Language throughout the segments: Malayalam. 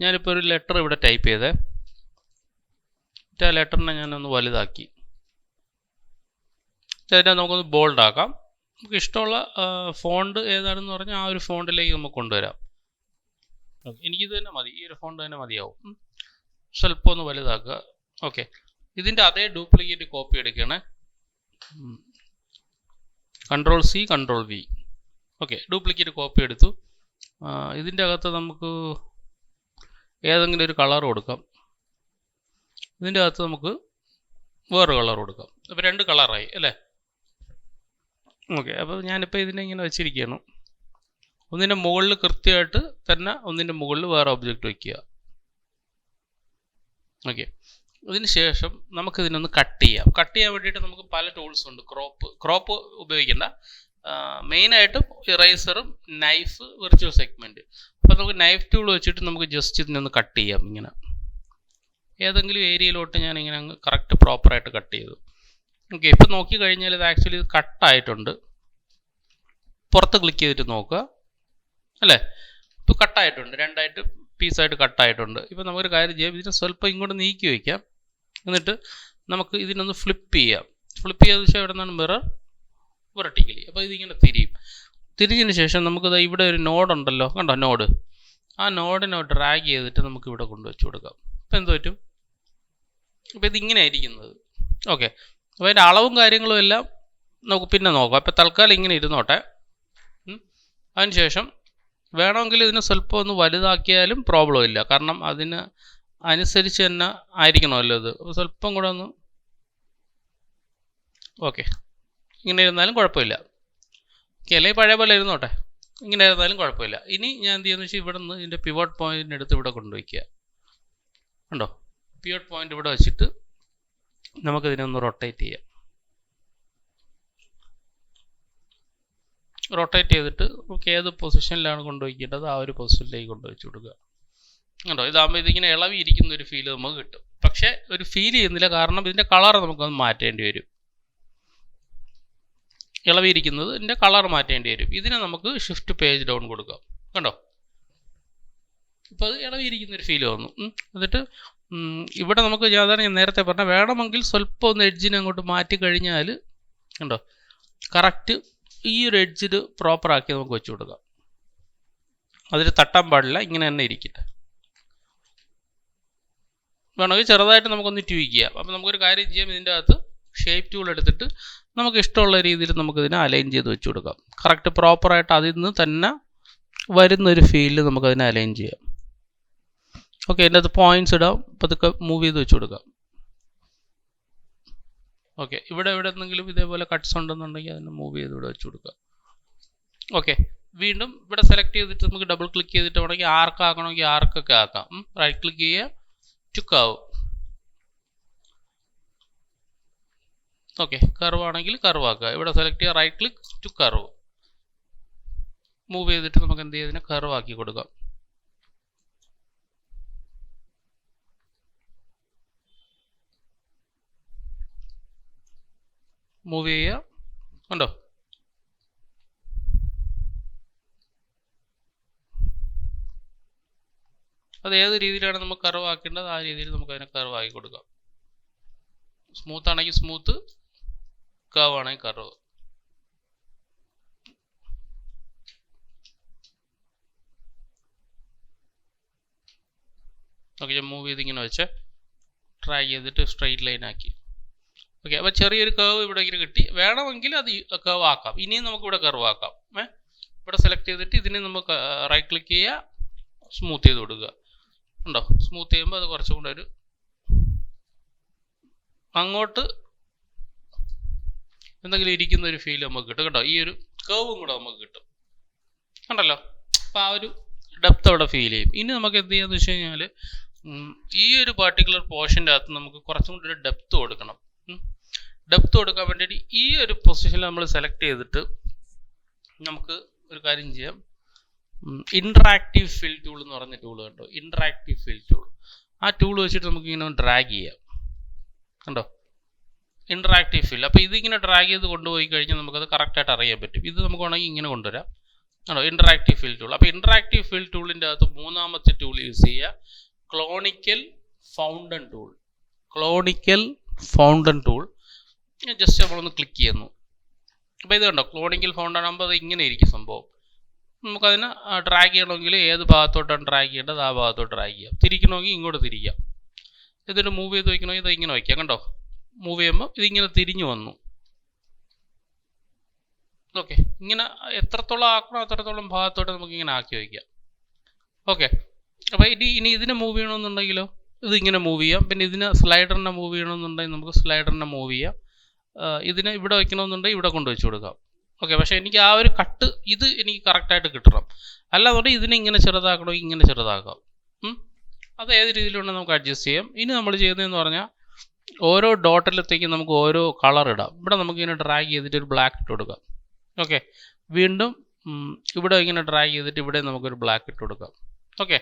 ഞാനിപ്പോൾ ഒരു ലെറ്റർ ഇവിടെ ടൈപ്പ് ചെയ്തേ. ആ ലെറ്ററിനെ ഞാനൊന്ന് വലുതാക്കി. അതിനെ നമുക്കൊന്ന് ബോൾഡ് ആക്കാം. നമുക്ക് ഇഷ്ടമുള്ള ഫോണ്ട് ഏതാണെന്ന് പറഞ്ഞാൽ ആ ഒരു ഫോണ്ടിലേക്ക് നമുക്ക് കൊണ്ടുവരാം. എനിക്കിത് തന്നെ മതി, ഈ ഒരു ഫോണ്ട് തന്നെ മതിയാവും. സ്വല്പം ഒന്ന് വലുതാക്കുക. ഓക്കെ, ഇതിൻ്റെ അതേ ഡ്യൂപ്ലിക്കേറ്റ് കോപ്പി എടുക്കുകയാണ്. Ctrl+C Ctrl+V. Okay, duplicate copy എടുത്തു. ഇതിൻ്റെ അകത്ത് നമുക്ക് ഏതെങ്കിലും ഒരു കളർ കൊടുക്കാം. ഇതിൻ്റെ അകത്ത് നമുക്ക് വേറെ കളർ കൊടുക്കാം. അപ്പോൾ 2 കളറായി അല്ലേ? ഓക്കെ, അപ്പോൾ ഞാനിപ്പോൾ ഇതിനെ ഇങ്ങനെ വെച്ചിരിക്കുകയാണ്. ഒന്നിൻ്റെ മുകളിൽ കൃത്യമായിട്ട് തന്നെ ഒന്നിൻ്റെ മുകളിൽ വേറെ ഒബ്ജക്റ്റ് വയ്ക്കുക. ഓക്കെ, ഇതിന് ശേഷം നമുക്കിതിനൊന്ന് കട്ട് ചെയ്യാം. കട്ട് ചെയ്യാൻ വേണ്ടിയിട്ട് നമുക്ക് പല ടൂൾസ് ഉണ്ട്. ക്രോപ്പ് ഉപയോഗിക്കേണ്ട, മെയിനായിട്ടും ഇറേസറും നൈഫ്, വിർച്വൽ സെഗ്മെൻറ്റ്. അപ്പോൾ നമുക്ക് നൈഫ് ടൂൾ വെച്ചിട്ട് നമുക്ക് ജസ്റ്റ് ഇതിനൊന്ന് കട്ട് ചെയ്യാം. ഇങ്ങനെ ഏതെങ്കിലും ഏരിയയിലോട്ട് ഞാനിങ്ങനെ അങ്ങ് കറക്റ്റ് പ്രോപ്പറായിട്ട് കട്ട് ചെയ്തു. ഓക്കെ, ഇപ്പോൾ നോക്കി കഴിഞ്ഞാൽ ഇത് ആക്ച്വലി ഇത് കട്ടായിട്ടുണ്ട്. പുറത്ത് ക്ലിക്ക് ചെയ്തിട്ട് നോക്കുക അല്ലേ? ഇപ്പോൾ കട്ടായിട്ടുണ്ട്, 2 പീസായിട്ട് കട്ടായിട്ടുണ്ട്. ഇപ്പോൾ നമുക്കൊരു കാര്യം ചെയ്യാം, ഇതിനെ സ്വല്പം ഇങ്ങോട്ട് നീക്കി വയ്ക്കാം. എന്നിട്ട് നമുക്ക് ഇതിനൊന്ന് ഫ്ലിപ്പ് ചെയ്യാം. ഫ്ലിപ്പ് ചെയ്യാന്ന് വെച്ചാൽ ഇവിടെ നിന്നാണ് മിറർ വെർട്ടിക്കലി. അപ്പോൾ ഇതിങ്ങനെ തിരിഞ്ഞതിന് ശേഷം നമുക്കിത് ഇവിടെ ഒരു നോഡ് ഉണ്ടല്ലോ, കണ്ടോ നോഡ്? ആ നോഡിനെ ഡ്രാഗ് ചെയ്തിട്ട് നമുക്ക് ഇവിടെ കൊണ്ടുവച്ച് കൊടുക്കാം. അപ്പോൾ എന്ത് പറ്റും? അപ്പോൾ ഇതിങ്ങനെ ആയിരിക്കുന്നത്. ഓക്കെ, അപ്പോൾ അതിൻ്റെ അളവും കാര്യങ്ങളും എല്ലാം നമുക്ക് പിന്നെ നോക്കാം. അപ്പോൾ തൽക്കാലം ഇങ്ങനെ ഇരുന്നോട്ടെ. അതിനുശേഷം വേണമെങ്കിൽ ഇതിനെ സ്വല്പം ഒന്ന് വലുതാക്കിയാലും പ്രോബ്ലം ഇല്ല, കാരണം അതിന് അനുസരിച്ച് തന്നെ ആയിരിക്കണമല്ലോ ഇത്. അപ്പോൾ സ്വല്പം കൂടെ ഒന്ന് ഓക്കെ, ഇങ്ങനെ ഇരുന്നാലും കുഴപ്പമില്ല. ഓക്കെ, അല്ലെങ്കിൽ പഴയ പോലെ ഇരുന്നോട്ടെ, ഇങ്ങനെ ഇരുന്നാലും കുഴപ്പമില്ല. ഇനി ഞാൻ എന്ത് ചെയ്യുന്നത് വെച്ചാൽ ഇവിടെ നിന്ന് ഇതിൻ്റെ പിവോട്ട് പോയിൻ്റ് എടുത്ത് ഇവിടെ കൊണ്ടുവയ്ക്കുക. ഉണ്ടോ? പിവോട്ട് പോയിൻ്റ് ഇവിടെ വെച്ചിട്ട് നമുക്കിതിനൊന്ന് റൊട്ടേറ്റ് ചെയ്യാം. റൊട്ടേറ്റ് ചെയ്തിട്ട് നമുക്ക് ഏത് പൊസിഷനിലാണ് കൊണ്ടുവയ്ക്കേണ്ടത് ആ ഒരു പൊസിഷനിലേക്ക് കൊണ്ടുവച്ച് കൊടുക്കുക. കണ്ടോ? ഇതാകുമ്പോൾ ഇതിങ്ങനെ ഇളവിയിരിക്കുന്ന ഒരു ഫീല് നമുക്ക് കിട്ടും. പക്ഷേ ഒരു ഫീൽ ചെയ്യുന്നില്ല, കാരണം ഇതിൻ്റെ കളർ നമുക്കൊന്ന് മാറ്റേണ്ടി വരും. ഇളവിയിരിക്കുന്നത് ഇതിൻ്റെ കളർ മാറ്റേണ്ടി വരും. ഇതിനെ നമുക്ക് ഷിഫ്റ്റ് പേജ് ഡൗൺ കൊടുക്കാം. കണ്ടോ? ഇപ്പോൾ അത് ഇളവിയിരിക്കുന്നൊരു ഫീൽ വന്നു. എന്നിട്ട് ഇവിടെ നമുക്ക് ഞാൻ നേരത്തെ പറഞ്ഞ വേണമെങ്കിൽ സ്വല്പം ഒന്ന് എഡ്ജിനെ അങ്ങോട്ട് മാറ്റി കഴിഞ്ഞാൽ കണ്ടോ കറക്റ്റ് ഈ ഒരു എഡ്ജിൽ പ്രോപ്പറാക്കി നമുക്ക് വെച്ച് കൊടുക്കാം. അതിൽ തട്ടാൻ പാടില്ല, ഇങ്ങനെ തന്നെ ഇരിക്കട്ടെ. വേണമെങ്കിൽ ചെറുതായിട്ട് നമുക്കൊന്ന് ട്യൂക്ക് ചെയ്യാം. അപ്പോൾ നമുക്കൊരു കാര്യം ചെയ്യാം, ഇതിൻ്റെ അകത്ത് ഷേപ്പ് ടൂൾ എടുത്തിട്ട് നമുക്ക് ഇഷ്ടമുള്ള രീതിയിൽ നമുക്കിതിനെ അലൈൻ ചെയ്ത് വെച്ച് കൊടുക്കാം. കറക്റ്റ് പ്രോപ്പറായിട്ട് അതിൽ നിന്ന് തന്നെ വരുന്നൊരു ഫീലിൽ നമുക്കതിനെ അലൈൻ ചെയ്യാം. ഓക്കെ, ഇതിൻ്റെ അകത്ത് പോയിൻറ്റ്സ് ഇടാം, പതുക്കെ മൂവ് ചെയ്ത് വെച്ച് കൊടുക്കാം. ഓക്കെ, ഇവിടെ എന്തെങ്കിലും ഇതേപോലെ കട്ട്സ് ഉണ്ടെന്നുണ്ടെങ്കിൽ അതിനെ മൂവ് ചെയ്ത് ഇവിടെ വെച്ച് കൊടുക്കുക. ഓക്കെ, വീണ്ടും ഇവിടെ സെലക്ട് ചെയ്തിട്ട് നമുക്ക് ഡബിൾ ക്ലിക്ക് ചെയ്തിട്ട് വേണമെങ്കിൽ ആർക്ക് ആക്കണമെങ്കിൽ ആർക്കൊക്കെ ആക്കാം. റൈറ്റ് ക്ലിക്ക് ചെയ്യുക, ടു കർവ്. ഓക്കെ, കർവ് ആണെങ്കിൽ കർവ് ആക്കുക. ഇവിടെ സെലക്ട് ചെയ്യുക, right click, to curve. Move ചെയ്തിട്ട് നമുക്ക് എന്ത് ചെയ്തതിനെ കർവ് ആക്കി കൊടുക്കാം. മൂവ് ചെയ്യുക. കണ്ടോ? അത് ഏത് രീതിയിലാണ് നമുക്ക് കർവ് ആക്കേണ്ടത് ആ രീതിയിൽ നമുക്ക് അതിനെ കർവ് ആക്കി കൊടുക്കാം. സ്മൂത്ത് ആണെങ്കിൽ സ്മൂത്ത്, കർവ് ആണെങ്കിൽ കർവ്. ഓക്കെ, ഞാൻ മൂവ് ചെയ്ത് ഇങ്ങനെ വെച്ച് ഡ്രാഗ് ചെയ്തിട്ട് സ്ട്രെയിറ്റ് ലൈൻ ആക്കി. ഓക്കെ, അപ്പോൾ ചെറിയൊരു കർവ് ഇവിടെ ഇങ്ങനെ കിട്ടി. വേണമെങ്കിൽ അത് കർവ് ആക്കാം. ഇനിയും നമുക്ക് ഇവിടെ കർവ് ആക്കാം. ഇവിടെ സെലക്ട് ചെയ്തിട്ട് ഇതിനെ നമുക്ക് റൈറ്റ് ക്ലിക്ക് ചെയ്യുക, സ്മൂത്ത് ചെയ്ത് കൊടുക്കുക. ഉണ്ടോ? സ്മൂത്ത് ചെയ്യുമ്പോൾ അത് കുറച്ചും കൂടെ ഒരു അങ്ങോട്ട് എന്തെങ്കിലും ഇരിക്കുന്ന ഒരു ഫീൽ നമുക്ക് കിട്ടും. കേട്ടോ? ഈ ഒരു കർവും കൂടെ നമുക്ക് കിട്ടും. കണ്ടല്ലോ? അപ്പോൾ ആ ഒരു ഡെപ്ത് അവിടെ ഫീൽ ചെയ്യും. ഇനി നമുക്ക് എന്ത് ചെയ്യാന്ന് വെച്ച് കഴിഞ്ഞാൽ ഈ ഒരു പർട്ടിക്കുലർ പോർഷൻ്റെ അകത്ത് നമുക്ക് കുറച്ചും കൂടി ഒരു ഡെപ്ത് കൊടുക്കണം. ഡെപ്ത് കൊടുക്കാൻ വേണ്ടിയിട്ട് ഈ ഒരു പൊസിഷനിൽ നമ്മൾ സെലക്ട് ചെയ്തിട്ട് നമുക്ക് ഒരു കാര്യം ചെയ്യാം. ഇൻട്രാക്റ്റീവ് ഫിൽ ടൂൾ എന്ന് പറഞ്ഞ ടൂൾ കണ്ടോ? Interactive fill tool. ആ ടൂൾ വെച്ചിട്ട് നമുക്ക് ഇങ്ങനെ ഡ്രാഗ് ചെയ്യാം. കണ്ടോ? Interactive fill. അപ്പോൾ ഇതിങ്ങനെ ഡ്രാഗ് ചെയ്ത് കൊണ്ടുപോയി കഴിഞ്ഞാൽ നമുക്കത് കറക്റ്റായിട്ട് അറിയാൻ പറ്റും. ഇത് നമുക്ക് വേണമെങ്കിൽ ഇങ്ങനെ കൊണ്ടുവരാം. ആണോ ഇൻറ്ററാക്റ്റീവ് ഫിൽ ടൂൾ. അപ്പോൾ ഇൻറ്ററാക്റ്റീവ് ഫിൽ ടൂളിൻ്റെ അകത്ത് മൂന്നാമത്തെ ടൂൾ യൂസ് ചെയ്യുക conical fountain tool. Conical fountain tool just നമ്മളൊന്ന് ക്ലിക്ക് ചെയ്യുന്നു. അപ്പോൾ ഇത് കണ്ടോ ക്ലോണിക്കൽ ഫൗണ്ടൻ ആകുമ്പോൾ അത് ഇങ്ങനെ ഇരിക്കും സംഭവം. നമുക്കതിനെ ഡ്രാഗ് ചെയ്യണമെങ്കിൽ ഏത് ഭാഗത്തോട്ടാണ് ഡ്രാഗ് ചെയ്യേണ്ടത് ആ ഭാഗത്തോട്ട് ഡ്രാഗ് ചെയ്യാം. തിരിക്കണമെങ്കിൽ ഇങ്ങോട്ട് തിരിക്കാം. ഇതിന് മൂവ് ചെയ്ത് വയ്ക്കണമെങ്കിൽ ഇത് ഇങ്ങനെ വയ്ക്കാം. കണ്ടോ മൂവ് ചെയ്യുമ്പോൾ ഇതിങ്ങനെ തിരിഞ്ഞു വന്നു. ഓക്കെ, ഇങ്ങനെ എത്രത്തോളം ആക്കണോ അത്രത്തോളം ഭാഗത്തോട്ട് നമുക്ക് ഇങ്ങനെ ആക്കി വയ്ക്കാം. ഓക്കെ, അപ്പോൾ ഇനി ഇതിനെ മൂവ് ചെയ്യണമെന്നുണ്ടെങ്കിലോ ഇതിങ്ങനെ മൂവ് ചെയ്യാം. പിന്നെ ഇതിനെ സ്ലൈഡറിനെ മൂവ് ചെയ്യണമെന്നുണ്ടെങ്കിൽ നമുക്ക് സ്ലൈഡറിനെ മൂവ് ചെയ്യാം. ഇതിനെ ഇവിടെ വയ്ക്കണമെന്നുണ്ടെങ്കിൽ ഇവിടെ കൊണ്ട് വെച്ച് കൊടുക്കാം. ഓക്കെ, പക്ഷേ എനിക്ക് ആ ഒരു കട്ട് ഇത് എനിക്ക് കറക്റ്റായിട്ട് കിട്ടണം. അല്ലാന്നുണ്ടെങ്കിൽ ഇതിനെ ഇങ്ങനെ ചെറുതാക്കണമെങ്കിൽ ഇങ്ങനെ ചെറുതാക്കാം. അത് ഏത് രീതിയിലുണ്ടെങ്കിൽ നമുക്ക് അഡ്ജസ്റ്റ് ചെയ്യാം. ഇനി നമ്മൾ ചെയ്യുന്നതെന്ന് പറഞ്ഞാൽ ഓരോ ഡോട്ടിലത്തേക്കും നമുക്ക് ഓരോ കളർ ഇടാം. ഇവിടെ നമുക്കിങ്ങനെ ഡ്രാഗ് ചെയ്തിട്ട് ഒരു ബ്ലാക്ക് ഇട്ട് കൊടുക്കാം. ഓക്കെ, വീണ്ടും ഇവിടെ ഇങ്ങനെ ഡ്രാഗ് ചെയ്തിട്ട് ഇവിടെ നമുക്കൊരു ബ്ലാക്ക് ഇട്ട് കൊടുക്കാം. ഓക്കെ,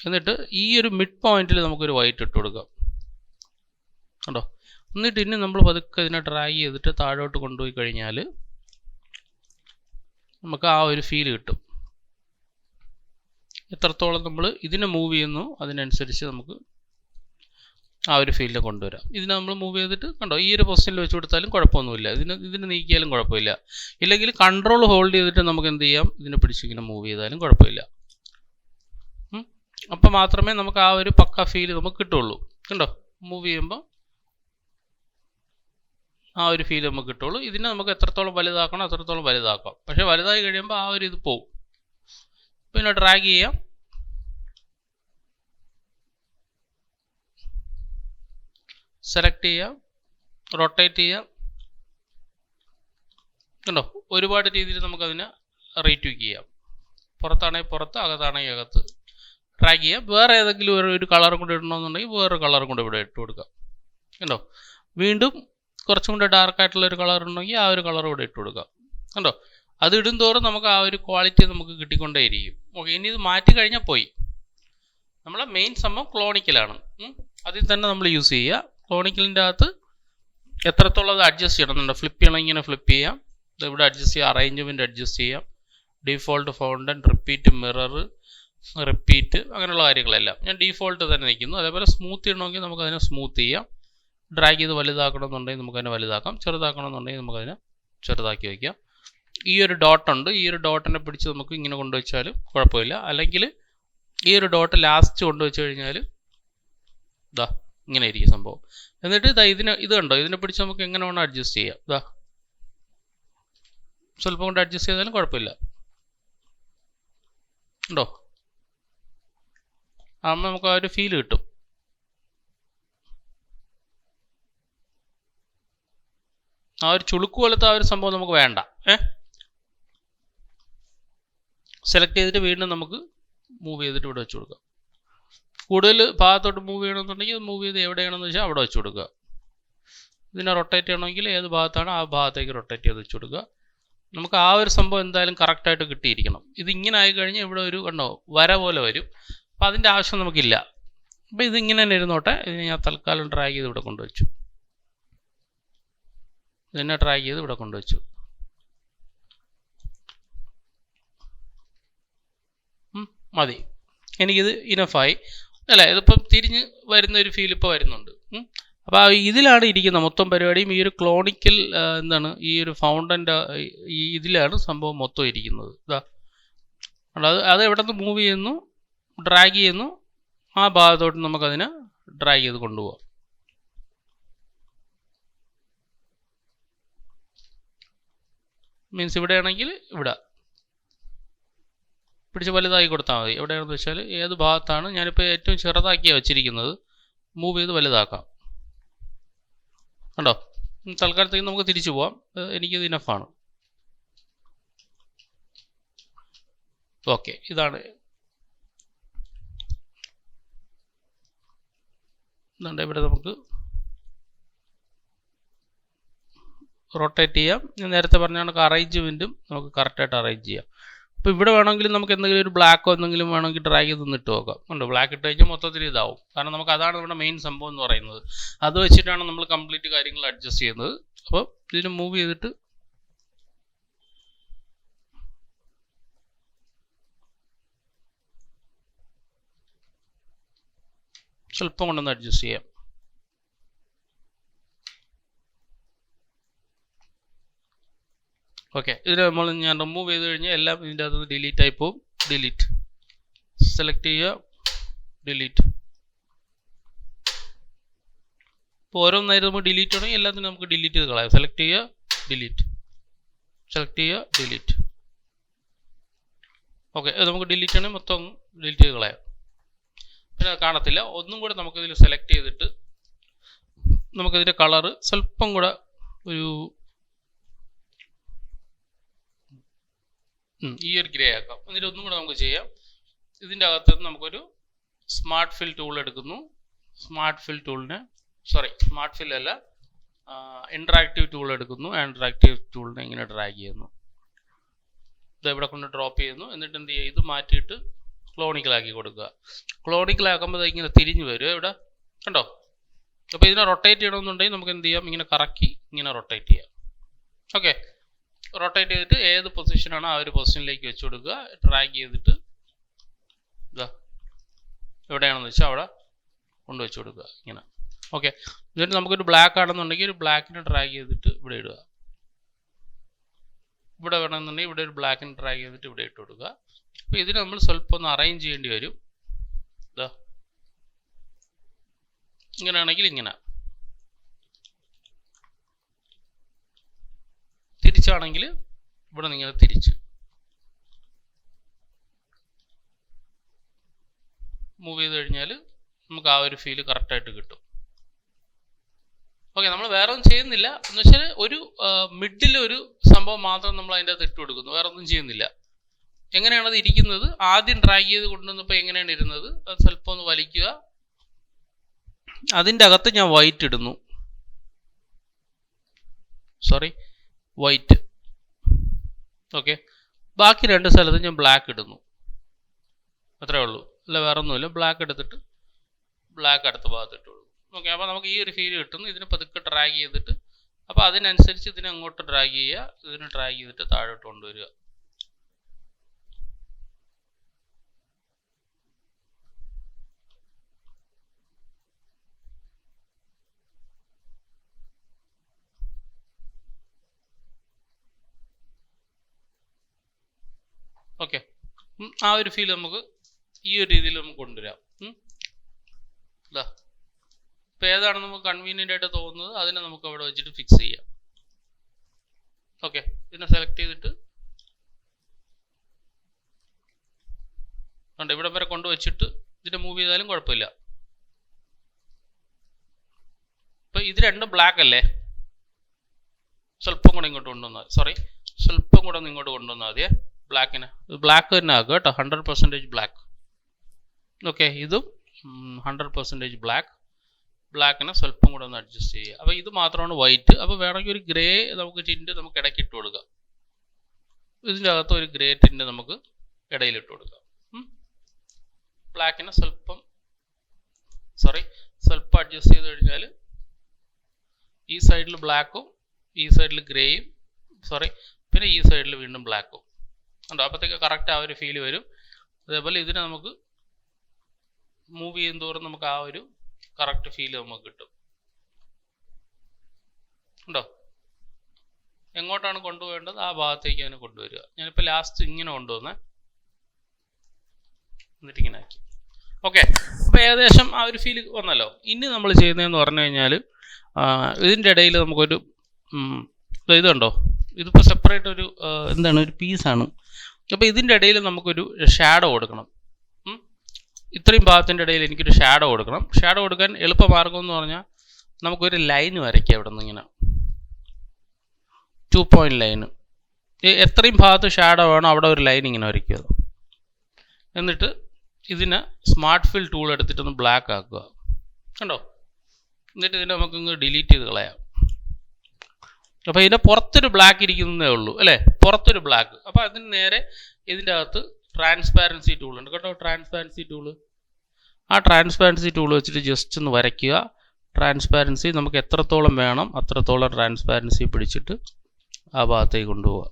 എന്നിട്ട് ഈ ഒരു മിഡ് പോയിന്റിൽ നമുക്കൊരു വൈറ്റ് ഇട്ട് കൊടുക്കാം. കണ്ടോ, എന്നിട്ട് ഇനി നമ്മൾ പതുക്കെ ഇതിനെ ഡ്രാഗ് ചെയ്തിട്ട് താഴോട്ട് കൊണ്ടുപോയി കഴിഞ്ഞാൽ നമുക്ക് ആ ഒരു ഫീൽ കിട്ടും. എത്രത്തോളം നമ്മൾ ഇതിനെ മൂവ് ചെയ്യുന്നു അതിനനുസരിച്ച് നമുക്ക് ആ ഒരു ഫീൽഡ് കൊണ്ടുവരാം. ഇതിനെ നമ്മൾ മൂവ് ചെയ്തിട്ട് കണ്ടോ ഈ ഒരു പൊസിഷനിൽ വെച്ച് കൊടുത്താലും കുഴപ്പമൊന്നുമില്ല. ഇതിനെ നീക്കിയാലും കുഴപ്പമില്ല. ഇല്ലെങ്കിൽ കൺട്രോൾ ഹോൾഡ് ചെയ്തിട്ട് നമുക്ക് എന്ത് ചെയ്യാം, ഇതിനെ പിടിച്ചിങ്ങനെ മൂവ് ചെയ്താലും കുഴപ്പമില്ല. അപ്പോൾ മാത്രമേ നമുക്ക് ആ ഒരു പക്ക ഫീൽ നമുക്ക് കിട്ടുള്ളൂ. കണ്ടോ മൂവ് ചെയ്യുമ്പോൾ ആ ഒരു ഫീൽ നമുക്ക് കിട്ടുള്ളൂ. ഇതിനെ നമുക്ക് എത്രത്തോളം വലുതാക്കണം അത്രത്തോളം വലുതാക്കാം. പക്ഷേ വലുതായി കഴിയുമ്പോൾ ആ ഒരു ഇത് പോവും. പിന്നെ ഡ്രാഗ് ചെയ്യാം. സെലക്ട് ചെയ്യാം, റൊട്ടേറ്റ് ചെയ്യാം. കണ്ടോ ഒരുപാട് രീതിയിൽ നമുക്കതിനെ റീട്വീക്ക് ചെയ്യാം. പുറത്താണെങ്കിൽ പുറത്ത്, അകത്താണെങ്കിൽ അകത്ത് ഡ്രാഗ് ചെയ്യാം. വേറെ ഏതെങ്കിലും ഒരു കളർ കൊണ്ട് ഇടണമെന്നുണ്ടെങ്കിൽ വേറൊരു കളർ കൊണ്ട് ഇവിടെ ഇട്ട് കൊടുക്കാം. കണ്ടോ വീണ്ടും കുറച്ചും കൂടെ ഡാർക്കായിട്ടുള്ളൊരു കളർ ഉണ്ടെങ്കിൽ ആ ഒരു കളർ ഇവിടെ ഇട്ട് കൊടുക്കാം. കണ്ടോ അത് ഇടും തോറും നമുക്ക് ആ ഒരു ക്വാളിറ്റി നമുക്ക് കിട്ടിക്കൊണ്ടേയിരിക്കും. ഓക്കെ, ഇനി ഇത് മാറ്റി കഴിഞ്ഞാൽ പോയി. നമ്മളെ മെയിൻ സംഭവം ക്ലോണിക്കലാണ്. അതിൽ തന്നെ നമ്മൾ യൂസ് ചെയ്യുക. ക്ലോണിക്കലിൻ്റെ അകത്ത് എത്രത്തോളം അത് അഡ്ജസ്റ്റ് ചെയ്യണമെന്നുണ്ട്. ഫ്ലിപ്പ് ചെയ്യണമെങ്കിൽ ഇങ്ങനെ ഫ്ലിപ്പ് ചെയ്യാം. ഇവിടെ അഡ്ജസ്റ്റ് ചെയ്യാം, അറേഞ്ച്മെൻറ്റ് അഡ്ജസ്റ്റ് ചെയ്യാം, default fountain, repeat mirror, repeat, അങ്ങനെയുള്ള കാര്യങ്ങളെല്ലാം ഞാൻ ഡീഫോൾട്ട് തന്നെ നിൽക്കുന്നു. അതേപോലെ സ്മൂത്ത് ചെയ്യണമെങ്കിൽ നമുക്കതിനെ സ്മൂത്ത് ചെയ്യാം. ഡ്രാഗ് ചെയ്ത് വലുതാക്കണമെന്നുണ്ടെങ്കിൽ നമുക്കതിനെ വലുതാക്കാം, ചെറുതാക്കണമെന്നുണ്ടെങ്കിൽ നമുക്കതിനെ ചെറുതാക്കി വയ്ക്കാം. ഈ ഒരു ഡോട്ടുണ്ട്, ഈ ഒരു ഡോട്ടിനെ പിടിച്ച് നമുക്ക് ഇങ്ങനെ കൊണ്ടുവച്ചാലും കുഴപ്പമില്ല. അല്ലെങ്കിൽ ഈ ഒരു ഡോട്ട് ലാസ്റ്റ് കൊണ്ടുവച്ച് കഴിഞ്ഞാൽ ഇതാ ഇങ്ങനെ ഇരിക്കും സംഭവം. എന്നിട്ട് ഇത് കണ്ടോ ഇതിനെ പിടിച്ച് നമുക്ക് എങ്ങനെ വേണം അഡ്ജസ്റ്റ് ചെയ്യാം. ഇതാ സ്വല്പം കൊണ്ട് അഡ്ജസ്റ്റ് ചെയ്താലും കുഴപ്പമില്ല. ഉണ്ടോ ആകുമ്പോൾ നമുക്ക് ആ ഒരു ഫീൽ കിട്ടും. ആ ഒരു ചുളുക്ക് പോലത്തെ ആ ഒരു സംഭവം നമുക്ക് വേണ്ട. സെലക്ട് ചെയ്തിട്ട് വീണ്ടും നമുക്ക് മൂവ് ചെയ്തിട്ട് ഇവിടെ വെച്ച് കൊടുക്കാം. കൂടുതൽ ഭാഗത്തോട്ട് മൂവ് ചെയ്യണമെന്നുണ്ടെങ്കിൽ മൂവ് ചെയ്ത് എവിടെയാണെന്ന് വെച്ചാൽ അവിടെ വെച്ച് കൊടുക്കുക. ഇതിനെ റൊട്ടേറ്റ് ചെയ്യണമെങ്കിൽ ഏത് ഭാഗത്താണ് ആ ഭാഗത്തേക്ക് റൊട്ടേറ്റ് ചെയ്ത് വെച്ച് കൊടുക്കുക. നമുക്ക് ആ ഒരു സംഭവം എന്തായാലും കറക്റ്റായിട്ട് കിട്ടിയിരിക്കണം. ഇതിങ്ങനെ ആയിക്കഴിഞ്ഞാൽ ഇവിടെ ഒരു കണ്ടോ വര പോലെ വരും. അപ്പോൾ അതിൻ്റെ ആവശ്യം നമുക്കില്ല. അപ്പോൾ ഇതിങ്ങനെ തന്നെ ഇരുന്നോട്ടെ. ഇതിനെ ഞാൻ തൽക്കാലം ഡ്രാഗ് ചെയ്ത് ഇവിടെ കൊണ്ടുവച്ചു. ഇതിനെ ഡ്രാഗ് ചെയ്ത് ഇവിടെ കൊണ്ടുവച്ചു. മതി, എനിക്കിത് ഇനഫായി അല്ലേ. ഇതിപ്പം തിരിഞ്ഞ് വരുന്ന ഒരു ഫീൽ ഇപ്പോൾ വരുന്നുണ്ട്. അപ്പോൾ ഇതിലാണ് ഇരിക്കുന്ന മൊത്തം പരിപാടിയും. ഈ ഒരു ക്ലോണിക്കൽ എന്താണ് ഈ ഒരു ഫൗണ്ടൻ്റെ ഇതിലാണ് സംഭവം മൊത്തം ഇരിക്കുന്നത്. ഇതാ അത് എവിടെ നിന്ന് മൂവ് ചെയ്യുന്നു, ഡ്രാഗ് ചെയ്യുന്നു, ആ ഭാഗത്തോട്ട് നമുക്കതിനെ ഡ്രാഗ് ചെയ്ത് കൊണ്ടുപോകാം. മീൻസ് ഇവിടെയാണെങ്കിൽ ഇവിടെ പിടിച്ച് വലുതാക്കി കൊടുത്താൽ മതി. എവിടെയാണെന്ന് വെച്ചാൽ ഏത് ഭാഗത്താണ് ഞാനിപ്പോൾ ഏറ്റവും ചെറുതാക്കിയാണ് വെച്ചിരിക്കുന്നത്, മൂവ് ചെയ്ത് വലുതാക്കാം. കണ്ടോ തൽക്കാലത്തേക്ക് നമുക്ക് തിരിച്ചു പോവാം. എനിക്കിത് ഇനഫാണ്. ഓക്കെ, ഇതാണ് ഇവിടെ നമുക്ക് റൊട്ടേറ്റ് ചെയ്യാം. ഞാൻ നേരത്തെ പറഞ്ഞ കണക്ക് അറേഞ്ച്മെൻറ്റും നമുക്ക് കറക്റ്റായിട്ട് അറേഞ്ച് ചെയ്യാം. അപ്പോൾ ഇവിടെ വേണമെങ്കിൽ നമുക്ക് എന്തെങ്കിലും ഒരു ബ്ലാക്കോ എന്തെങ്കിലും വേണമെങ്കിൽ ഡ്രാഗ് ചെയ്ത് ഇട്ട് നോക്കാം. ഉണ്ട് ബ്ലാക്ക് ഇട്ട് കഴിഞ്ഞാൽ മൊത്തത്തിൽ ഇതാവും. കാരണം നമുക്ക് അതാണ് നമ്മുടെ മെയിൻ സംഭവം എന്ന് പറയുന്നത്. അത് വെച്ചിട്ടാണ് നമ്മൾ കംപ്ലീറ്റ് കാര്യങ്ങൾ അഡ്ജസ്റ്റ് ചെയ്യുന്നത്. അപ്പോൾ ഇതിന് മൂവ് ചെയ്തിട്ട് സ്വല്പം കൊണ്ടൊന്ന് അഡ്ജസ്റ്റ് ചെയ്യാം. ഓക്കെ, ഇതിന് ഞാൻ റിമൂവ് ചെയ്ത് കഴിഞ്ഞാൽ എല്ലാം ഇതിൻ്റെ അകത്ത് ഡിലീറ്റ് ആയി പോകും. ഡിലീറ്റ് സെലക്ട് ചെയ്യുക, ഡിലീറ്റ്. ഇപ്പോൾ ഓരോന്നായിട്ട് നമുക്ക് ഡിലീറ്റ് ചെയ്യണമെങ്കിൽ എല്ലാത്തിനും നമുക്ക് ഡിലീറ്റ് ചെയ്ത് കളയാം. സെലക്ട് ചെയ്യുക, ഡിലീറ്റ്, സെലക്ട് ചെയ്യുക, ഡിലീറ്റ്. ഓക്കെ, അത് നമുക്ക് ഡിലീറ്റ് ചെയ്യണമെങ്കിൽ മൊത്തം ഡിലീറ്റ് ചെയ്ത് കളയാം. പിന്നെ അത് കാണത്തില്ല. ഒന്നും കൂടെ നമുക്കിതിൽ സെലക്ട് ചെയ്തിട്ട് നമുക്കിതിൻ്റെ കളറ് സ്വല്പം കൂടെ ഒരു ഈ ഒരു ഗ്രേ ആക്കാം. എന്നിട്ട് ഒന്നും കൂടെ നമുക്ക് ചെയ്യാം. ഇതിൻ്റെ അകത്ത് നമുക്കൊരു സ്മാർട്ട് ഫിൽ ടൂൾ എടുക്കുന്നു. സ്മാർട്ട് ഫിൽ അല്ല, ഇൻട്രാക്റ്റീവ് ടൂൾ എടുക്കുന്നു. ഇൻട്രാക്റ്റീവ് ടൂളിനെ ഇങ്ങനെ ഡ്രാഗ് ചെയ്യുന്നു. ഇത് ഇവിടെ കൊണ്ട് ഡ്രോപ്പ് ചെയ്യുന്നു. എന്നിട്ട് എന്ത് ചെയ്യുക, ഇത് മാറ്റിയിട്ട് ക്ലോണിക്കലാക്കി കൊടുക്കുക. ക്ലോണിക്കലാക്കുമ്പോൾ ഇങ്ങനെ തിരിഞ്ഞു വരും. ഇവിടെ കണ്ടോ? അപ്പോൾ ഇതിനെ റൊട്ടേറ്റ് ചെയ്യണമെന്നുണ്ടെങ്കിൽ നമുക്ക് എന്ത് ചെയ്യാം, ഇങ്ങനെ കറക്കി ഇങ്ങനെ റൊട്ടേറ്റ് ചെയ്യാം. ഓക്കെ, റൊട്ടേറ്റ് ചെയ്തിട്ട് ഏത് പൊസിഷനാണോ ആ ഒരു പൊസിഷനിലേക്ക് വെച്ച് കൊടുക്കുക. ഡ്രാഗ് ചെയ്തിട്ട് ഇതാ എവിടെയാണെന്ന് വെച്ചാൽ അവിടെ കൊണ്ടുവച്ച് കൊടുക്കുക ഇങ്ങനെ. ഓക്കെ, എന്നിട്ട് നമുക്കൊരു ബ്ലാക്ക് ആണെന്നുണ്ടെങ്കിൽ ഒരു ബ്ലാക്കിനെ ഡ്രാഗ് ചെയ്തിട്ട് ഇവിടെ ഇടുക. ഇവിടെ വേണമെന്നുണ്ടെങ്കിൽ ഇവിടെ ഒരു ബ്ലാക്കിനെ ഡ്രാഗ് ചെയ്തിട്ട് ഇവിടെ ഇട്ട് കൊടുക്കുക. അപ്പോൾ ഇതിന് നമ്മൾ സ്വല്പം ഒന്ന് അറേഞ്ച് ചെയ്യേണ്ടി വരും. ഇതാ ഇങ്ങനെയാണെങ്കിൽ ഇങ്ങനെ, തിരിച്ചാണെങ്കിൽ ഇവിടെ നിന്ന് ഇങ്ങനെ തിരിച്ച് മൂവ് ചെയ്ത് കഴിഞ്ഞാൽ നമുക്ക് ആ ഒരു ഫീല് കറക്റ്റായിട്ട് കിട്ടും. ഓക്കെ, നമ്മൾ വേറെ ഒന്നും ചെയ്യുന്നില്ല. എന്ന് വെച്ചാൽ ഒരു മിഡിൽ ഒരു സംഭവം മാത്രം നമ്മൾ അതിൻ്റെ അകത്ത് ഇട്ട് കൊടുക്കുന്നു, വേറെ ഒന്നും ചെയ്യുന്നില്ല. എങ്ങനെയാണത് ഇരിക്കുന്നത്? ആദ്യം ഡ്രാഗ് ചെയ്ത് കൊണ്ടുവന്നപ്പോൾ എങ്ങനെയാണ് ഇരുന്നത്, അത് സ്വല്പം ഒന്ന് വലിക്കുക. അതിൻ്റെ അകത്ത് ഞാൻ വൈറ്റ് ഇടുന്നു. വൈറ്റ്. ഓക്കെ, ബാക്കി രണ്ട് സ്ഥലത്ത് ഞാൻ ബ്ലാക്ക് ഇടുന്നു. അത്രേ ഉള്ളൂ, അല്ല വേറെ ഒന്നുമില്ല. ബ്ലാക്ക് എടുത്തിട്ട് ബ്ലാക്ക് അടുത്ത ഭാഗത്ത് ഇട്ട് കൊടുക്കും. ഓക്കെ, അപ്പോൾ നമുക്ക് ഈ ഒരു ഫീൽ കിട്ടുന്നു. ഇതിനെ പതുക്കെ ഡ്രാഗ് ചെയ്തിട്ട്, അപ്പോൾ അതിനനുസരിച്ച് ഇതിനെ അങ്ങോട്ട് ഡ്രാഗ് ചെയ്യുക. ഇതിനെ ഡ്രാഗ് ചെയ്തിട്ട് താഴോട്ട് കൊണ്ടുവരിക. ഓക്കെ, ആ ഒരു ഫീൽ നമുക്ക് ഈ ഒരു രീതിയിൽ നമുക്ക് കൊണ്ടുവരാം. ഇതാ, ഇപ്പോൾ ഏതാണ് നമുക്ക് കൺവീനിയൻ്റ് ആയിട്ട് തോന്നുന്നത് അതിനെ നമുക്ക് അവിടെ വെച്ചിട്ട് ഫിക്സ് ചെയ്യാം. ഓക്കെ, ഇതിനെ സെലക്ട് ചെയ്തിട്ട് ഉണ്ട് ഇവിടെ വരെ കൊണ്ടുവച്ചിട്ട് ഇതിനെ മൂവ് ചെയ്താലും കുഴപ്പമില്ല. ഇപ്പോൾ ഇത് രണ്ടും ബ്ലാക്ക് അല്ലേ, സ്വല്പം കൂടെ ഇങ്ങോട്ട് കൊണ്ടുവന്നാൽ സ്വല്പം കൂടെ ഒന്ന് ഇങ്ങോട്ട് കൊണ്ടുവന്നാൽ മതിയേ. ബ്ലാക്ക് തന്നെ ആക്കുക കേട്ടോ, 100% ബ്ലാക്ക്. ഓക്കെ, ഇതും 100% ബ്ലാക്കിനെ സ്വല്പം കൂടെ ഒന്ന് അഡ്ജസ്റ്റ് ചെയ്യുക. അപ്പോൾ ഇത് മാത്രമാണ് വൈറ്റ്. അപ്പോൾ വേണമെങ്കിൽ ഒരു ഗ്രേ നമുക്ക് ടിൻറ്റ് നമുക്ക് ഇടയ്ക്ക് ഇട്ട് കൊടുക്കാം. ഇതിൻ്റെ അകത്ത് ഒരു ഗ്രേ ടിൻറ്റ് നമുക്ക് ഇടയിലിട്ട് കൊടുക്കാം. ബ്ലാക്കിനെ സ്വല്പം അഡ്ജസ്റ്റ് ചെയ്ത് കഴിഞ്ഞാൽ ഈ സൈഡിൽ ബ്ലാക്കും ഈ സൈഡിൽ ഗ്രേയും പിന്നെ ഈ സൈഡിൽ വീണ്ടും ബ്ലാക്കും ഉണ്ടോ. അപ്പോഴത്തേക്ക് കറക്റ്റ് ആ ഒരു ഫീൽ വരും. അതേപോലെ ഇതിനെ നമുക്ക് മൂവ് ചെയ്യും തോറും നമുക്ക് ആ ഒരു കറക്റ്റ് ഫീൽ നമുക്ക് കിട്ടും. ഉണ്ടോ? എങ്ങോട്ടാണ് കൊണ്ടുപോകേണ്ടത് ആ ഭാഗത്തേക്ക് അതിനെ കൊണ്ടുവരിക. ഞാനിപ്പോൾ ലാസ്റ്റ് ഇങ്ങനെ കൊണ്ടുവന്നേ, എന്നിട്ട് ഇങ്ങനെ ആക്കി. ഓക്കെ, അപ്പോൾ ഏകദേശം ആ ഒരു ഫീൽ വന്നല്ലോ. ഇനി നമ്മൾ ചെയ്യുന്നതെന്ന് പറഞ്ഞു കഴിഞ്ഞാൽ ഇതിൻ്റെ ഇടയിൽ നമുക്കൊരു ഇതുണ്ടോ, ഇതിപ്പോൾ സെപ്പറേറ്റ് ഒരു എന്താണ് ഒരു പീസാണ്. അപ്പോൾ ഇതിൻ്റെ ഇടയിൽ നമുക്കൊരു ഷാഡോ കൊടുക്കണം. ഇത്രയും ഭാഗത്തിൻ്റെ ഇടയിൽ എനിക്കൊരു ഷാഡോ കൊടുക്കണം. ഷാഡോ കൊടുക്കാൻ എളുപ്പമാർഗം എന്ന് പറഞ്ഞാൽ നമുക്കൊരു ലൈൻ വരയ്ക്കാം. ഇവിടെ നിന്ന് ഇങ്ങനെ 2 പോയിന്റ് ലൈന്, എത്രയും ഭാഗത്ത് ഷാഡോ വേണോ അവിടെ ഒരു ലൈൻ ഇങ്ങനെ വരയ്ക്കുക. എന്നിട്ട് ഇതിനെ സ്മാർട്ട് ഫിൽ ടൂൾ എടുത്തിട്ടൊന്ന് ബ്ലാക്ക് ആക്കുക. കണ്ടോ? എന്നിട്ട് ഇതിനെ നമുക്കിങ്ങ് ഡിലീറ്റ് ചെയ്ത് കളയാം. അപ്പോൾ ഇതിൻ്റെ പുറത്തൊരു ബ്ലാക്ക് ഇരിക്കുന്നതേ ഉള്ളൂ അല്ലേ, പുറത്തൊരു ബ്ലാക്ക്. അപ്പോൾ അതിന് നേരെ ഇതിൻ്റെ അകത്ത് ട്രാൻസ്പാരൻസി ടൂൾ ഉണ്ട് കേട്ടോ. ട്രാൻസ്പാരൻസി ടൂള്, ആ ട്രാൻസ്പാരൻസി ടൂൾ വെച്ചിട്ട് ജസ്റ്റ് ഒന്ന് വരയ്ക്കുക. ട്രാൻസ്പാരൻസി നമുക്ക് എത്രത്തോളം വേണം അത്രത്തോളം ട്രാൻസ്പാരൻസി പിടിച്ചിട്ട് ആ ഭാഗത്തേക്ക് കൊണ്ടുപോവുക.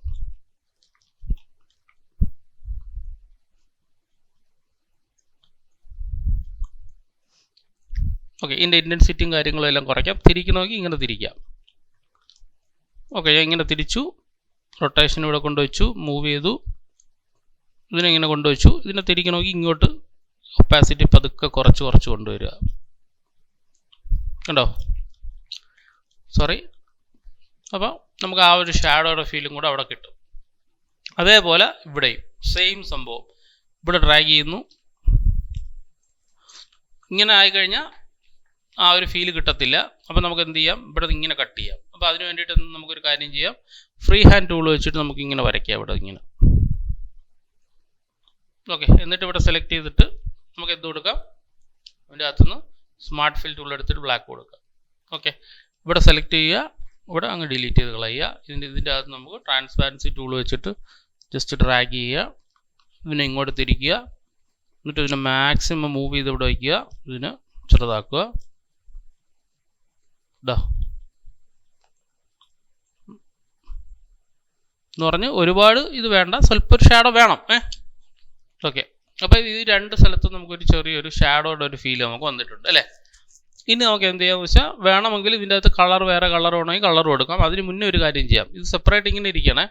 ഓക്കെ, ഇതിൻ്റെ ഇൻറ്റൻസിറ്റിയും കാര്യങ്ങളും എല്ലാം കുറയ്ക്കാം. തിരിക്കണമെങ്കിൽ ഇങ്ങനെ തിരിക്കാം. ഓക്കെ, ഞാൻ ഇങ്ങനെ തിരിച്ചു, റൊട്ടേഷൻ ഇവിടെ കൊണ്ടുവച്ചു, മൂവ് ചെയ്തു, ഇതിനെങ്ങനെ കൊണ്ടുവച്ചു. ഇതിനെ തിരിക്കണമെങ്കിൽ ഇങ്ങോട്ട് ഒപ്പാസിറ്റി പതുക്കെ കുറച്ച് കൊണ്ടുവരിക. കണ്ടോ? സോറി. അപ്പോൾ നമുക്ക് ആ ഒരു ഷാഡോയുടെ ഫീലും കൂടെ അവിടെ കിട്ടും. അതേപോലെ ഇവിടെയും സെയിം സംഭവം. ഇവിടെ ഡ്രാഗ് ചെയ്യുന്നു, ഇങ്ങനെ ആയിക്കഴിഞ്ഞാൽ ആ ഒരു ഫീല് കിട്ടത്തില്ല. അപ്പോൾ നമുക്ക് എന്ത് ചെയ്യാം, ഇവിടെ ഇങ്ങനെ കട്ട് ചെയ്യാം. അപ്പോൾ അതിന് വേണ്ടിയിട്ട് നമുക്കൊരു കാര്യം ചെയ്യാം, ഫ്രീ ഹാൻഡ് ടൂൾ വെച്ചിട്ട് നമുക്ക് ഇങ്ങനെ വരയ്ക്കാം. ഇവിടെ ഇങ്ങനെ. ഓക്കെ, എന്നിട്ട് ഇവിടെ സെലക്ട് ചെയ്തിട്ട് നമുക്ക് എന്ത് കൊടുക്കാം, അതിൻ്റെ അകത്തുനിന്ന് സ്മാർട്ട് ഫിൽ ടൂൾ എടുത്തിട്ട് ബ്ലാക്ക് കൊടുക്കാം. ഓക്കെ, ഇവിടെ സെലക്ട് ചെയ്യുക, ഇവിടെ അങ്ങ് ഡിലീറ്റ് ചെയ്ത് കളയുക. ഇതിൻ്റെ അകത്ത് നമുക്ക് ട്രാൻസ്പാരൻസി ടൂൾ വെച്ചിട്ട് ജസ്റ്റ് ഡ്രാഗ് ചെയ്യുക, ഇതിനെ ഇങ്ങോട്ട് തിരിക്കുക, എന്നിട്ട് ഇതിനെ മാക്സിമം മൂവ് ചെയ്ത് ഇവിടെ വയ്ക്കുക, ഇതിനെ ചെറുതാക്കുക. ഇതാ എന്ന് പറഞ്ഞ് ഒരുപാട് ഇത് വേണ്ട, സ്വല്പം ഒരു ഷാഡോ വേണം. ഓക്കെ, അപ്പോൾ ഈ രണ്ട് സ്ഥലത്തും നമുക്കൊരു ചെറിയൊരു ഷാഡോയുടെ ഒരു ഫീൽ നമുക്ക് വന്നിട്ടുണ്ട് അല്ലേ. ഇനി നമുക്ക് എന്ത് ചെയ്യാമെന്ന് വെച്ചാൽ, വേണമെങ്കിൽ ഇതിൻ്റെ അകത്ത് കളർ വേറെ കളർ വേണമെങ്കിൽ കളർ കൊടുക്കാം. അതിന് മുന്നേ ഒരു കാര്യം ചെയ്യാം, ഇത് സെപ്പറേറ്റ് ഇങ്ങനെ ഇരിക്കണേ,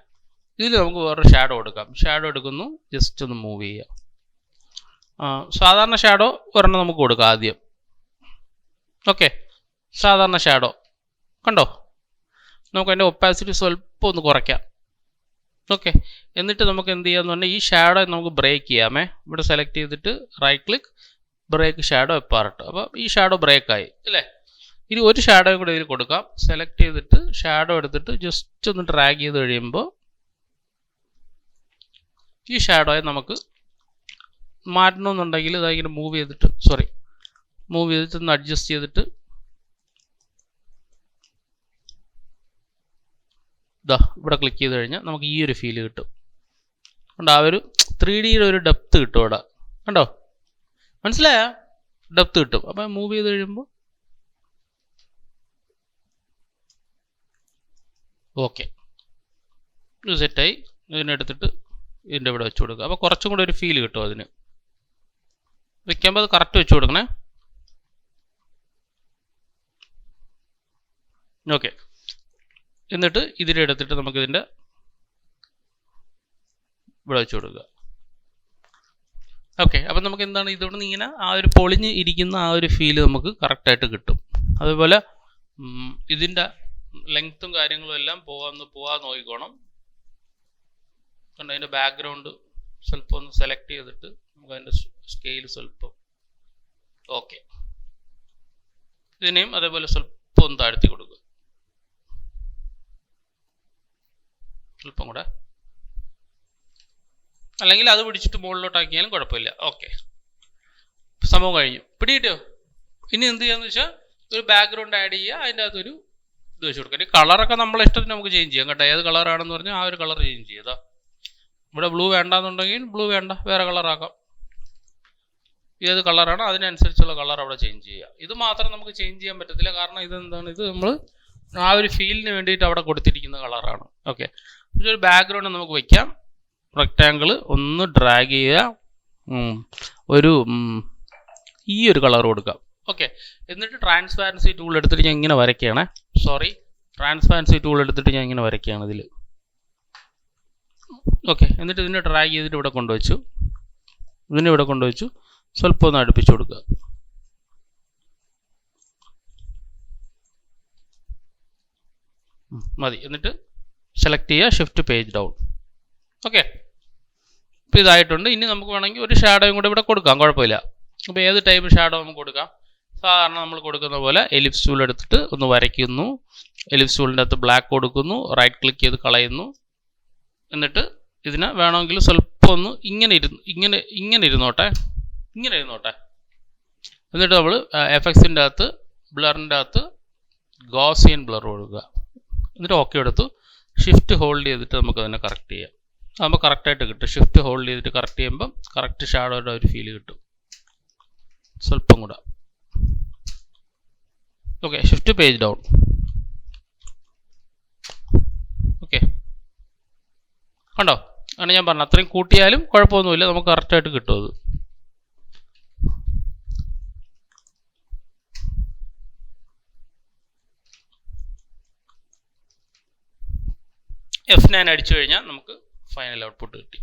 ഇതിൽ നമുക്ക് വേറെ ഷാഡോ കൊടുക്കാം. ഷാഡോ എടുക്കുന്നു, ജസ്റ്റ് ഒന്ന് മൂവ് ചെയ്യുക. സാധാരണ ഷാഡോ ഒരെണ്ണം നമുക്ക് കൊടുക്കാം ആദ്യം. ഓക്കെ, സാധാരണ ഷാഡോ കണ്ടോ, നമുക്ക് അതിൻ്റെ ഒപ്പാസിറ്റി സ്വല്പം ഒന്ന് കുറയ്ക്കാം. ഓക്കെ, എന്നിട്ട് നമുക്ക് എന്ത് ചെയ്യാമെന്ന് പറഞ്ഞാൽ, ഈ ഷാഡോ നമുക്ക് ബ്രേക്ക് ചെയ്യാമേ. ഇവിടെ സെലക്ട് ചെയ്തിട്ട് right click, break shadow apart. അപ്പോൾ ഈ ഷാഡോ ബ്രേക്കായി അല്ലേ. ഇനി ഒരു ഷാഡോയും കൂടെ ഇതിൽ കൊടുക്കാം. സെലക്ട് ചെയ്തിട്ട് ഷാഡോ എടുത്തിട്ട് ജസ്റ്റ് ഒന്ന് ഡ്രാഗ് ചെയ്ത് കഴിയുമ്പോൾ ഈ ഷാഡോയെ നമുക്ക് മാറ്റണമെന്നുണ്ടെങ്കിൽ ഇതായിങ്ങനെ മൂവ് ചെയ്തിട്ട് ഒന്ന് അഡ്ജസ്റ്റ് ചെയ്തിട്ട് ഇതാ ഇവിടെ ക്ലിക്ക് ചെയ്ത് കഴിഞ്ഞാൽ നമുക്ക് ഈ ഒരു ഫീല് കിട്ടും. കണ്ടോ, ആ ഒരു 3Dയുടെ ഒരു ഡെപ്ത് കിട്ടും ഇവിടെ. കണ്ടോ, മനസ്സിലായ ഡെപ്ത് കിട്ടും. അപ്പം മൂവ് ചെയ്ത് കഴിയുമ്പോൾ ഓക്കെ, ഇത് സെറ്റായി. ഇതിനെടുത്തിട്ട് ഇതിൻ്റെ ഇവിടെ വെച്ച് കൊടുക്കുക. അപ്പോൾ കുറച്ചും കൂടെ ഒരു ഫീല് കിട്ടും. അതിന് വെക്കുമ്പോൾ അത് കറക്റ്റ് വെച്ച് കൊടുക്കണേ. ഓക്കെ, എന്നിട്ട് ഇതിലെടുത്തിട്ട് നമുക്കിതിൻ്റെ ഇവിടെ വെച്ച് കൊടുക്കുക. ഓക്കെ, അപ്പം നമുക്ക് എന്താണ്, ഇതുകൊണ്ട് ഇങ്ങനെ ആ ഒരു പൊളിഞ്ഞ് ഇരിക്കുന്ന ആ ഒരു ഫീല് നമുക്ക് കറക്റ്റായിട്ട് കിട്ടും. അതുപോലെ ഇതിൻ്റെ ലെങ്ത്തും കാര്യങ്ങളും എല്ലാം പോകാൻ നോക്കിക്കോണം. കണ്ടോ, അതിൻ്റെ ബാക്ക്ഗ്രൗണ്ട് സ്വല്പം ഒന്ന് സെലക്ട് ചെയ്തിട്ട് നമുക്ക് അതിൻ്റെ സ്കെയിൽ സ്വല്പം ഓക്കെ, ഇതിനെയും അതേപോലെ സ്വല്പം ഒന്ന് താഴ്ത്തി കൊടുക്കുക. സ്വല്പം കൂടെ, അല്ലെങ്കിൽ അത് പിടിച്ചിട്ട് മുകളിലോട്ടാക്കിയാലും കുഴപ്പമില്ല. ഓക്കെ, സംഭവം കഴിഞ്ഞു. പിടികിട്ടോ? ഇനി എന്ത് ചെയ്യാന്ന് വെച്ചാൽ, ഒരു ബാക്ക്ഗ്രൗണ്ട് ആഡ് ചെയ്യുക, അതിൻ്റെ അകത്തൊരു ഇത് വെച്ച് കൊടുക്കുക. ഈ കളറൊക്കെ നമ്മളെ ഇഷ്ടത്തിന് നമുക്ക് ചേഞ്ച് ചെയ്യാം കേട്ടോ. ഏത് കളറാണെന്ന് പറഞ്ഞാൽ ആ ഒരു കളർ ചേഞ്ച് ചെയ്താ. ഇവിടെ ബ്ലൂ വേണ്ടാന്നുണ്ടെങ്കിൽ ബ്ലൂ വേണ്ട, വേറെ കളറാക്കാം. ഏത് കളറാണ് അതിനനുസരിച്ചുള്ള കളർ അവിടെ ചേഞ്ച് ചെയ്യുക. ഇത് മാത്രം നമുക്ക് ചേഞ്ച് ചെയ്യാൻ പറ്റത്തില്ല, കാരണം ഇതെന്താണ്, ഇത് നമ്മൾ ആ ഒരു ഫീലിന് വേണ്ടിയിട്ട് അവിടെ കൊടുത്തിരിക്കുന്ന കളറാണ്. ഓക്കെ, ഒരു ബാക്ക്ഗ്രൗണ്ട് നമുക്ക് വയ്ക്കാം. റെക്റ്റാങ്കിൾ ഒന്ന് ഡ്രാഗ് ചെയ്യുക, ഈ ഒരു കളർ കൊടുക്കാം. ഓക്കെ, എന്നിട്ട് ട്രാൻസ്പാരൻസി ടൂൾ എടുത്തിട്ട് ഞാൻ ഇങ്ങനെ വരയ്ക്കുകയാണ്. ഞാൻ ഇങ്ങനെ വരയ്ക്കുകയാണ് ഇതിൽ. ഓക്കെ, എന്നിട്ട് ഇതിനെ ഡ്രാഗ് ചെയ്തിട്ട് ഇവിടെ കൊണ്ടുവച്ചു, സ്വല്പം ഒന്ന് അടുപ്പിച്ച് കൊടുക്കുക. മതി. എന്നിട്ട് സെലക്ട് ചെയ്യുക, ഷിഫ്റ്റ് പേജ് ഡൗൺ. ഓക്കെ, ഇപ്പോൾ ഇതായിട്ടുണ്ട്. ഇനി നമുക്ക് വേണമെങ്കിൽ ഒരു ഷാഡോയും കൂടെ ഇവിടെ കൊടുക്കാം, കുഴപ്പമില്ല. അപ്പോൾ ഏത് ടൈപ്പ് ഷാഡോ നമുക്ക് കൊടുക്കാം? സാധാരണ നമ്മൾ കൊടുക്കുന്ന പോലെ എലിപ്സ് ടൂൾ എടുത്തിട്ട് ഒന്ന് വരയ്ക്കുന്നു. എലിപ്സ് ടൂളിൻ്റെ അകത്ത് ബ്ലാക്ക് കൊടുക്കുന്നു, റൈറ്റ് ക്ലിക്ക് ചെയ്ത് കളയുന്നു. എന്നിട്ട് ഇതിനെ വേണമെങ്കിൽ സ്വല്പം ഒന്ന് ഇങ്ങനെ ഇരുന്നോട്ടെ. എന്നിട്ട് നമ്മൾ എഫക്ട്സിൻ്റെ അകത്ത് ബ്ലറിൻ്റെ അകത്ത് ഗോസിയൻ ബ്ലർ കൊടുക്കുക. എന്നിട്ട് ഓക്കെ എടുത്തു. ഷിഫ്റ്റ് ഹോൾഡ് ചെയ്തിട്ട് നമുക്ക് അതിനെ കറക്റ്റ് ചെയ്യാം. അതാകുമ്പോൾ കറക്റ്റായിട്ട് കിട്ടും. ഷിഫ്റ്റ് ഹോൾഡ് ചെയ്തിട്ട് കറക്റ്റ് ചെയ്യുമ്പം കറക്റ്റ് ഷാഡോയുടെ ഒരു ഫീല് കിട്ടും. സ്വല്പം കൂടെ. Okay, shift page down. Okay, കണ്ടോ? ആണ് ഞാൻ പറഞ്ഞത്, അത്രയും കൂട്ടിയാലും കുഴപ്പമൊന്നുമില്ല, നമുക്ക് കറക്റ്റായിട്ട് കിട്ടും അത്. F9 അടിച്ചു കഴിഞ്ഞാൽ നമുക്ക് ഫൈനൽ ഔട്ട്പുട്ട് കിട്ടി.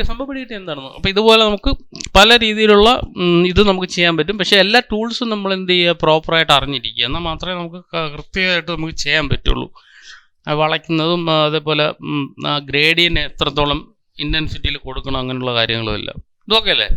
സംഭവം പിടികിട്ടി എന്താണെന്ന്. അപ്പോൾ ഇതുപോലെ നമുക്ക് പല രീതിയിലുള്ള ഇത് നമുക്ക് ചെയ്യാൻ പറ്റും. പക്ഷേ എല്ലാ ടൂൾസും നമ്മൾ എന്ത് ചെയ്യുക, പ്രോപ്പറായിട്ട് അറിഞ്ഞിരിക്കുക, എന്നാൽ മാത്രമേ നമുക്ക് കൃത്യമായിട്ട് നമുക്ക് ചെയ്യാൻ പറ്റുള്ളൂ. വളയ്ക്കുന്നതും അതേപോലെ ഗ്രേഡിയന് എത്രത്തോളം ഇൻറ്റൻസിറ്റിയിൽ കൊടുക്കണം, അങ്ങനെയുള്ള കാര്യങ്ങളും എല്ലാം. ഇതൊക്കെ അല്ലേ?